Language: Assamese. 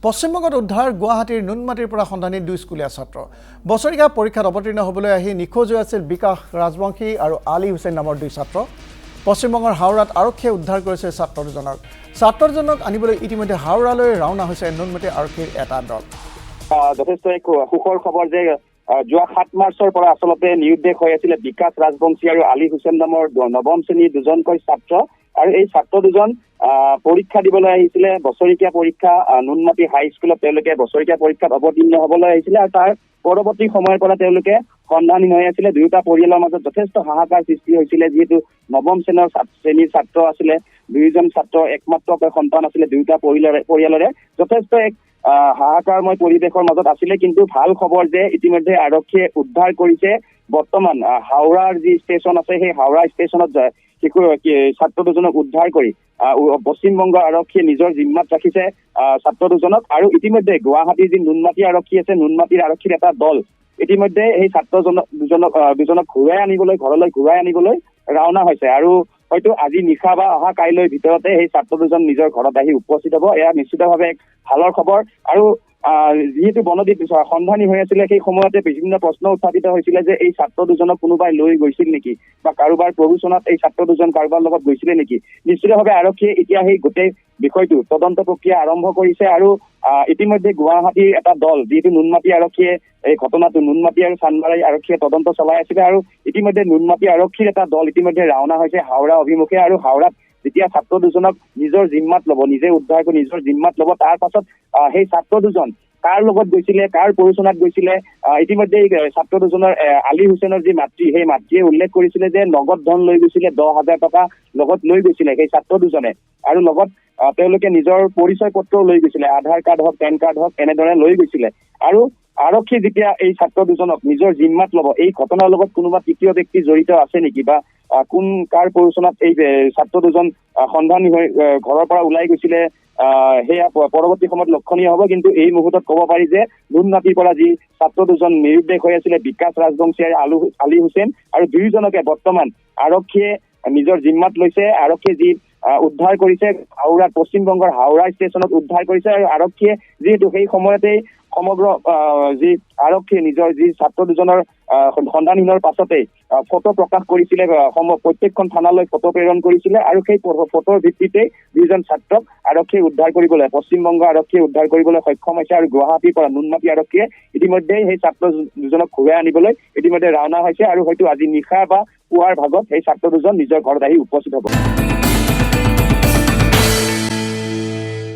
পশ্চিমবংগত উদ্ধাৰ গুৱাহাটীৰ নুনমাটিৰ পৰা সন্ধানী দুই স্কুলীয়া ছাত্ৰ বছৰীয়া পৰীক্ষাত অৱতীৰ্ণ হ'বলৈ আহি নিখোজ হৈ আছিল বিকাশ ৰাজবংশী আৰু আলী হুছেইন নামৰ দুই ছাত্ৰ পশ্চিমবংগৰ হাওৰাত আৰক্ষীয়ে উদ্ধাৰ কৰিছে ছাত্ৰ দুজনক আনিবলৈ ইতিমধ্যে হাওৰালৈ ৰাওনা হৈছে নুনমাটি আৰক্ষীৰ এটা দল যথেষ্ট এক সুখৰ খবৰ যে যোৱা 7 মাৰ্চৰ পৰা আসলতে নিৰুদ্দেশ হৈ আছিল বিকাশ ৰাজবংশী আৰু আলী হুছেইন নামৰ নৱম শ্ৰেণীৰ দুজনকৈ ছাত্ৰ আৰু এই ছাত্ৰ দুজন পৰীক্ষা দিবলৈ আহিছিলে বছৰীয়া পৰীক্ষা নুনমাটি হাই স্কুলত তেওঁলোকে বছৰীয়া পৰীক্ষাত অৱতীৰ্ণ হ'বলৈ আহিছিলে আৰু তাৰ পৰৱৰ্তী সময়ৰ পৰা তেওঁলোকে সন্ধানী হৈ আছিলে দুয়োটা পৰিয়ালৰ মাজত যথেষ্ট হাহাকাৰ সৃষ্টি হৈছিলে যেহেতু নৱম শ্ৰেণীৰ ছাত্ৰ আছিলে দুইজন ছাত্ৰ একমাত্ৰকৈ সন্তান আছিলে দুয়োটা পৰিয়ালৰে যথেষ্ট এক হাহাকাৰময় পৰিৱেশৰ মাজত আছিলে কিন্তু ভাল খবৰ যে ইতিমধ্যে আৰক্ষীয়ে উদ্ধাৰ কৰিছে বৰ্তমান হাওৰাৰ যি ষ্টেচন আছে সেই হাওৰা ষ্টেচনত ছাত্ৰ দুজনক উদ্ধাৰ কৰি পশ্চিমবংগ আৰক্ষীয়ে নিজৰ জিম্মাত ৰাখিছে ছাত্ৰ দুজনক আৰু ইতিমধ্যে গুৱাহাটীৰ যি নুনমাটি আৰক্ষী আছে নুনমাটিৰ আৰক্ষীৰ এটা দল ইতিমধ্যে সেই ছাত্ৰ দুজনক ঘৰলৈ ঘূৰাই আনিবলৈ ৰাওনা হৈছে আৰু হয়তো আজি নিশা বা অহা কাইলৈৰ ভিতৰতে সেই ছাত্ৰ দুজন নিজৰ ঘৰত আহি উপস্থিত হ'ব এয়া নিশ্চিতভাৱে এক ভালৰ খবৰ আৰু যিহেতু বনদীপ সন্ধানী হৈ আছিলে সেই সময়তে বিভিন্ন প্ৰশ্ন উত্থাপিত হৈছিলে যে এই ছাত্ৰ দুজনক কোনোবাই লৈ গৈছিল নেকি বা কাৰোবাৰ প্ৰৰোচনাত এই ছাত্ৰ দুজন কাৰোবাৰ লগত গৈছিলে নেকি নিশ্চিতভাৱে আৰক্ষীয়ে এতিয়া সেই গোটেই বিষয়টো তদন্ত প্ৰক্ৰিয়া আৰম্ভ কৰিছে আৰু ইতিমধ্যে গুৱাহাটীৰ এটা দল যিহেতু নুনমাটি আৰক্ষীয়ে এই ঘটনাটো নুনমাটি আৰু চান্দমাৰী আৰক্ষীয়ে তদন্ত চলাই আছিলে আৰু ইতিমধ্যে নুনমাটি আৰক্ষীৰ এটা দল ইতিমধ্যে ৰাওনা হৈছে হাওৰা অভিমুখে আৰু হাওৰাত যেতিয়া ছাত্ৰ দুজনক নিজৰ জিম্মাত ল'ব নিজে উদ্ধাৰ কৰি নিজৰ জিম্মাত ল'ব তাৰ পাছত সেই ছাত্ৰ দুজন কাৰ লগত গৈছিলে কাৰ প্ৰৰোচনাত গৈছিলে ইতিমধ্যে ছাত্ৰ দুজনৰ আলী হুছেইনৰ যি মাতৃ সেই মাতৃয়ে উল্লেখ কৰিছিলে যে নগদ ধন লৈ গৈছিলে 10,000 টকা লগত লৈ গৈছিলে সেই ছাত্ৰ দুজনে আৰু লগত তেওঁলোকে নিজৰ পৰিচয় পত্ৰও লৈ গৈছিলে আধাৰ কাৰ্ড হওক পেন কাৰ্ড হওক এনেদৰে লৈ গৈছিলে আৰু আৰক্ষী যেতিয়া এই ছাত্ৰ দুজনক নিজৰ জিম্মাত ল'ব এই ঘটনাৰ লগত কোনোবা তৃতীয় ব্যক্তি জড়িত আছে নেকি বা কোন কাৰ প্ৰৰোচনাত এই ছাত্ৰ দুজন সন্ধানী হৈ ঘৰৰ পৰা ওলাই গৈছিলে সেয়া পৰৱৰ্তী সময়ত লক্ষণীয় হ'ব কিন্তু এই মুহূৰ্তত ক'ব পাৰি যে নুনমাটিৰ পৰা যি ছাত্ৰ দুজন নিৰুদ্দেশ হৈ আছিলে বিকাশ ৰাজবংশী আৰু আলী হুছেইন আৰু দুয়োজনকে বৰ্তমান আৰক্ষীয়ে নিজৰ জিম্মাত লৈছে আৰক্ষীয়ে যি উদ্ধাৰ কৰিছে হাওৰাত পশ্চিমবংগৰ হাওৰা ষ্টেচনত উদ্ধাৰ কৰিছে আৰু আৰক্ষীয়ে যিহেতু সেই সময়তেই সমগ্ৰ যি আৰক্ষীয়ে নিজৰ যি ছাত্ৰ দুজনৰ সন্ধানহীনৰ পাছতেই ফটো প্ৰকাশ কৰিছিলে প্ৰত্যেকখন থানালৈ ফটো প্ৰেৰণ কৰিছিলে আৰু সেই ফটোৰ ভিত্তিতেই দুইজন ছাত্ৰক আৰক্ষীয়ে উদ্ধাৰ কৰিবলৈ পশ্চিমবংগ আৰক্ষীয়ে উদ্ধাৰ কৰিবলৈ সক্ষম হৈছে আৰু গুৱাহাটীৰ পৰা নুনমাটি আৰক্ষীয়ে ইতিমধ্যে সেই ছাত্ৰ দুজনক ঘূৰাই আনিবলৈ ইতিমধ্যে ৰাওনা হৈছে আৰু হয়তো আজি নিশা বা পুৱাৰ ভাগত সেই ছাত্ৰ দুজন নিজৰ ঘৰত আহি উপস্থিত হ'ব